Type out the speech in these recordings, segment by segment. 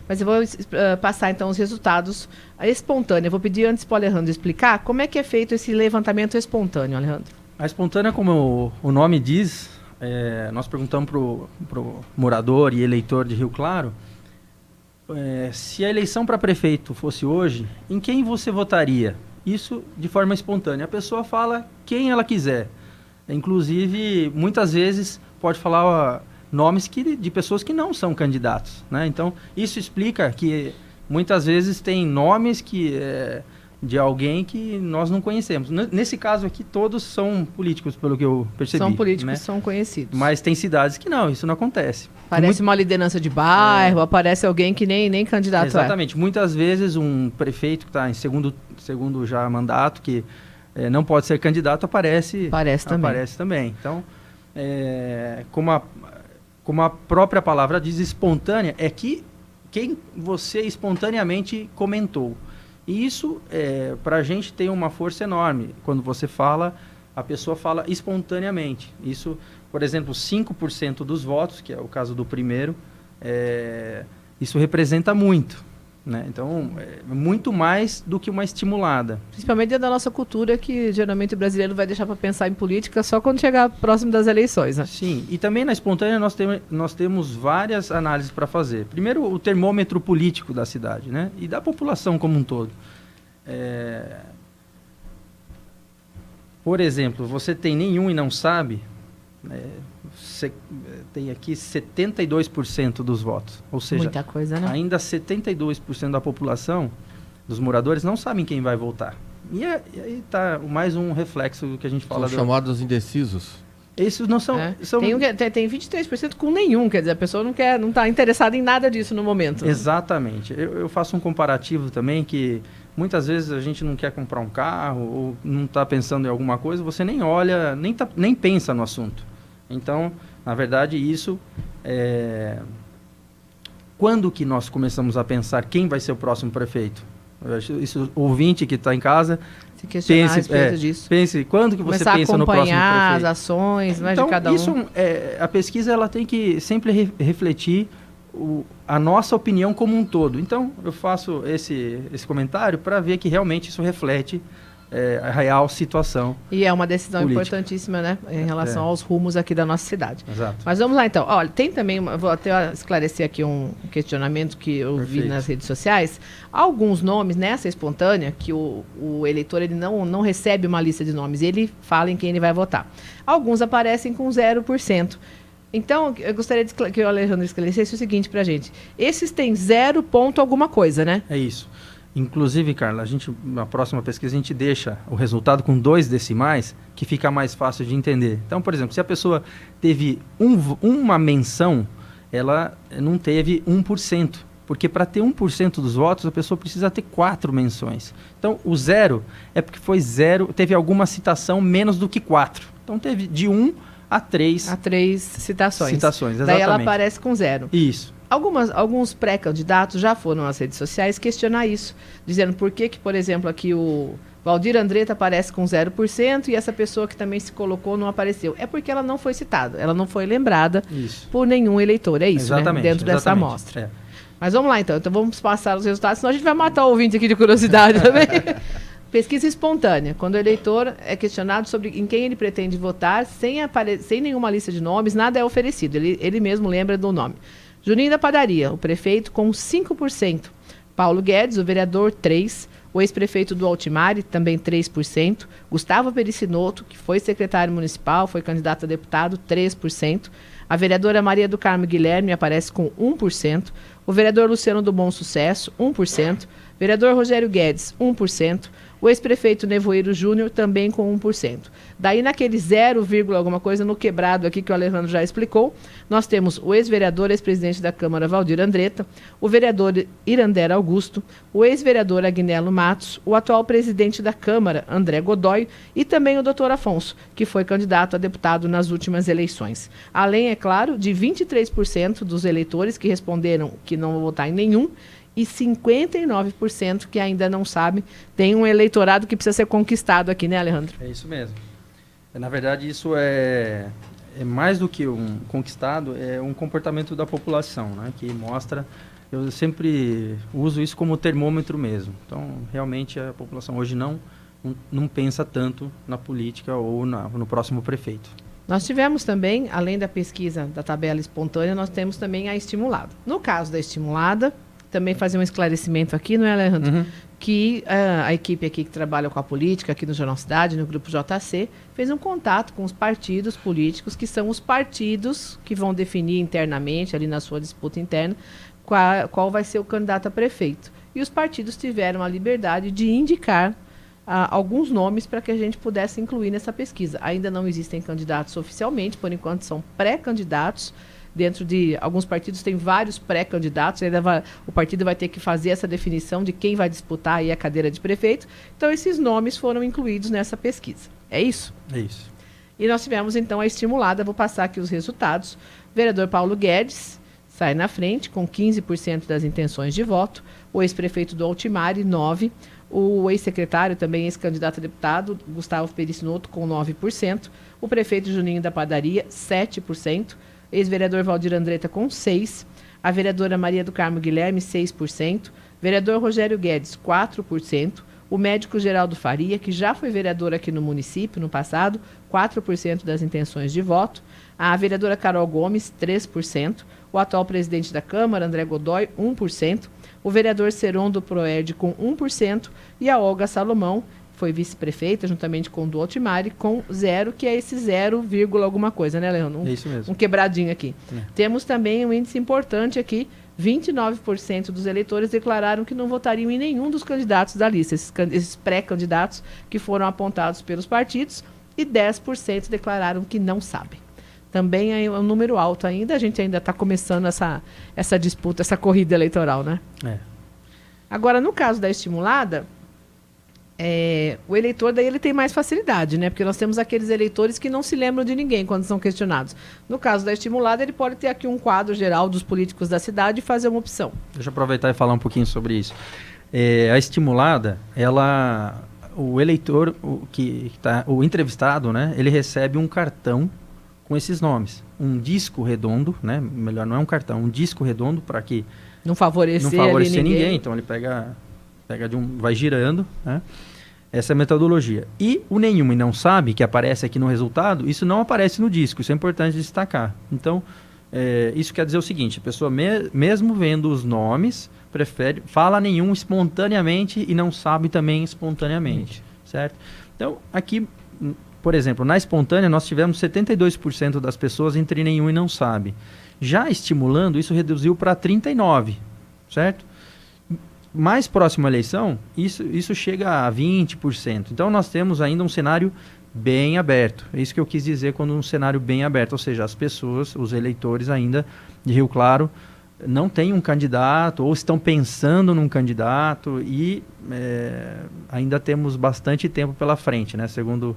Mas eu vou passar então os resultados espontâneos. Eu vou pedir antes para o Alejandro explicar como é que é feito esse levantamento espontâneo, Alejandro. A espontânea, como o nome diz, nós perguntamos para o morador e eleitor de Rio Claro, se a eleição para prefeito fosse hoje, em quem você votaria? Isso de forma espontânea. A pessoa fala quem ela quiser. Inclusive, muitas vezes pode falar nomes de pessoas que não são candidatos, né? Então, isso explica que muitas vezes tem nomes de alguém que nós não conhecemos. Nesse caso aqui, todos são políticos, pelo que eu percebi. São políticos, né? são conhecidos. Mas tem cidades que não, isso não acontece. Aparece uma liderança de bairro, aparece alguém que nem candidato Exatamente. Muitas vezes um prefeito que está em segundo já mandato, que não pode ser candidato, aparece também. Então, como a própria palavra diz, espontânea, é que quem você espontaneamente comentou. E isso, para a gente, tem uma força enorme. Quando você fala, a pessoa fala espontaneamente. Isso, por exemplo, 5% dos votos, que é o caso do primeiro, isso representa muito. Né? Então, muito mais do que uma estimulada. Principalmente dentro da nossa cultura, que geralmente o brasileiro vai deixar para pensar em política só quando chegar próximo das eleições. Né? Sim, e também na espontânea nós temos várias análises para fazer. Primeiro, o termômetro político da cidade, né? E da população como um todo. Por exemplo, você tem nenhum e não sabe, você tem aqui 72% dos votos. Ou seja, muita coisa, né? Ainda 72% da população, dos moradores, não sabem quem vai votar. E aí está mais um reflexo do que a gente fala. São chamados indecisos. Esses não são... Tem 23% com nenhum, quer dizer, a pessoa não está interessada em nada disso no momento. Exatamente. Eu faço um comparativo também que muitas vezes a gente não quer comprar um carro ou não está pensando em alguma coisa, você nem olha, nem pensa no assunto. Então, na verdade, isso quando que nós começamos a pensar quem vai ser o próximo prefeito? Isso, o ouvinte que está em casa, se questionar a respeito disso. Pense, quando que você pensa no próximo prefeito? Começar a acompanhar as ações, né, então, de cada um. Isso, a pesquisa ela tem que sempre refletir a nossa opinião como um todo. Então, eu faço esse comentário para ver que realmente isso reflete a real situação. E é uma decisão política. Importantíssima, né? Em relação aos rumos aqui da nossa cidade. Exato. Mas vamos lá, então. Olha, tem também, vou até esclarecer aqui um questionamento que eu vi nas redes sociais. Alguns nomes nessa espontânea, que o eleitor ele não recebe uma lista de nomes, ele fala em quem ele vai votar. Alguns aparecem com 0%. Então, eu gostaria que o Alejandro esclarecesse o seguinte pra gente. Esses têm 0 ponto alguma coisa, né? É isso. Inclusive, Carla, na próxima pesquisa a gente deixa o resultado com 2 decimais, que fica mais fácil de entender. Então, por exemplo, se a pessoa teve uma menção, ela não teve 1%. Porque para ter 1% dos votos, a pessoa precisa ter 4 menções. Então, o 0 é porque foi 0, teve alguma citação menos do que 4. Então, teve de 1 a 3. A 3 citações. Exatamente. Daí ela aparece com 0. Isso. Alguns pré-candidatos já foram às redes sociais questionar isso, dizendo por que, por exemplo, aqui o Valdir Andretta aparece com 0% e essa pessoa que também se colocou não apareceu. É porque ela não foi citada, ela não foi lembrada por nenhum eleitor. É isso, exatamente, né? Dentro dessa exatamente. amostra. Mas vamos lá, então. Então vamos passar os resultados, senão a gente vai matar o ouvinte aqui de curiosidade também. Pesquisa espontânea, quando o eleitor é questionado sobre em quem ele pretende votar, sem nenhuma lista de nomes, nada é oferecido. Ele mesmo lembra do nome. Juninho da Padaria, o prefeito com 5%. Paulo Guedes, o vereador, 3%. O ex-prefeito do Altimare, também 3%. Gustavo Pericinoto, que foi secretário municipal, foi candidato a deputado, 3%. A vereadora Maria do Carmo Guilherme aparece com 1%. O vereador Luciano do Bom Sucesso, 1%. Vereador Rogério Guedes, 1%. O ex-prefeito Nevoeiro Júnior também com 1%. Daí naquele 0, alguma coisa no quebrado aqui que o Alejandro já explicou, nós temos o ex-vereador, ex-presidente da Câmara Valdir Andretta, o vereador Irander Augusto, o ex-vereador Agnello Matos, o atual presidente da Câmara, André Godoy, e também o doutor Afonso, que foi candidato a deputado nas últimas eleições. Além, é claro, de 23% dos eleitores que responderam que não vão votar em nenhum, e 59% que ainda não sabe. Tem um eleitorado que precisa ser conquistado aqui, né, Alejandro? É isso mesmo. Na verdade, isso é é mais do que um conquistado, é um comportamento da população, né? Que mostra, eu sempre uso isso como termômetro mesmo. Então, realmente, a população hoje não pensa tanto na política ou no próximo prefeito. Nós tivemos também, além da pesquisa da tabela espontânea, nós temos também a estimulada. No caso da estimulada, também fazer um esclarecimento aqui, não é, Alejandro? Uhum. Que a equipe aqui que trabalha com a política, aqui no Jornal Cidade, no Grupo JC, fez um contato com os partidos políticos, que são os partidos que vão definir internamente, ali na sua disputa interna, qual vai ser o candidato a prefeito. E os partidos tiveram a liberdade de indicar alguns nomes para que a gente pudesse incluir nessa pesquisa. Ainda não existem candidatos oficialmente, por enquanto são pré-candidatos. Dentro de alguns partidos tem vários pré-candidatos, o partido vai ter que fazer essa definição de quem vai disputar aí a cadeira de prefeito. Então esses nomes foram incluídos nessa pesquisa. É isso? É isso. E nós tivemos então a estimulada, vou passar aqui os resultados. O vereador Paulo Guedes sai na frente com 15% das intenções de voto. O ex-prefeito do Altimare, 9%. O ex-secretário, também ex-candidato a deputado, Gustavo Perissinotto, com 9%. O prefeito Juninho da Padaria, 7%. Ex-vereador Valdir Andretta, com 6%. A vereadora Maria do Carmo Guilherme, 6%. Vereador Rogério Guedes, 4%. O médico Geraldo Faria, que já foi vereador aqui no município no passado, 4% das intenções de voto. A vereadora Carol Gomes, 3%. O atual presidente da Câmara, André Godoy, 1%. O vereador Seron do Proerd, com 1%. E a Olga Salomão, foi vice-prefeita, juntamente com o do Altimare, com 0%, que é esse 0, alguma coisa, né, Leandro? É isso mesmo. Um quebradinho aqui. Temos também um índice importante aqui, 29% dos eleitores declararam que não votariam em nenhum dos candidatos da lista, esses pré-candidatos que foram apontados pelos partidos, e 10% declararam que não sabem. Também é um número alto ainda, a gente ainda está começando essa disputa, essa corrida eleitoral, né? É. Agora, no caso da estimulada, o eleitor daí ele tem mais facilidade, né? Porque nós temos aqueles eleitores que não se lembram de ninguém quando são questionados. No caso da estimulada, ele pode ter aqui um quadro geral dos políticos da cidade e fazer uma opção. Deixa eu aproveitar e falar um pouquinho sobre isso. A estimulada, o eleitor, o entrevistado, né? Ele recebe um cartão com esses nomes. Um disco redondo, né? Melhor, não é um cartão, um disco redondo para que não favorecer ninguém. Então ele pega vai girando, né? Essa é a metodologia. E o nenhum e não sabe, que aparece aqui no resultado, isso não aparece no disco, isso é importante destacar. Então, isso quer dizer o seguinte, a pessoa mesmo vendo os nomes, fala nenhum espontaneamente e não sabe também espontaneamente, certo? Então, aqui, por exemplo, na espontânea nós tivemos 72% das pessoas entre nenhum e não sabe. Já estimulando, isso reduziu para 39%, certo? Mais próximo à eleição, isso chega a 20%. Então, nós temos ainda um cenário bem aberto. É isso que eu quis dizer quando um cenário bem aberto. Ou seja, as pessoas, os eleitores ainda de Rio Claro, não têm um candidato ou estão pensando num candidato e ainda temos bastante tempo pela frente, né? Segundo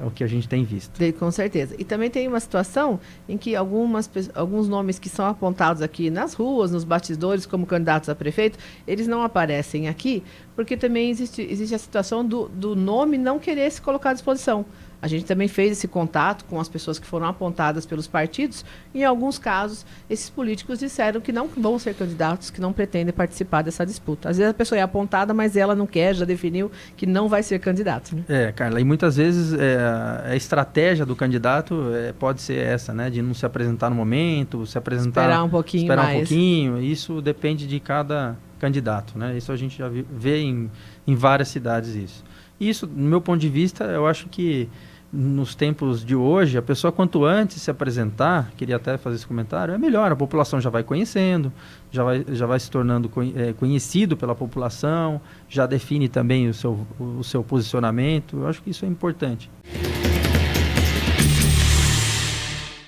o que a gente tem visto. Com certeza. E também tem uma situação em que alguns nomes que são apontados aqui nas ruas, nos bastidores, como candidatos a prefeito, eles não aparecem aqui, porque também existe a situação do nome não querer se colocar à disposição. A gente também fez esse contato com as pessoas que foram apontadas pelos partidos. Em alguns casos, esses políticos disseram que não vão ser candidatos, que não pretendem participar dessa disputa. Às vezes a pessoa é apontada, mas ela não quer, já definiu que não vai ser candidato. Né? Carla, e muitas vezes a estratégia do candidato pode ser essa, né? De não se apresentar no momento, se apresentar... Esperar um pouquinho. Isso depende de cada candidato, né? Isso a gente já vê em várias cidades isso. Isso, no meu ponto de vista, eu acho que nos tempos de hoje, a pessoa quanto antes se apresentar, queria até fazer esse comentário, é melhor, a população já vai conhecendo, já vai se tornando conhecido pela população, já define também o seu posicionamento, eu acho que isso é importante.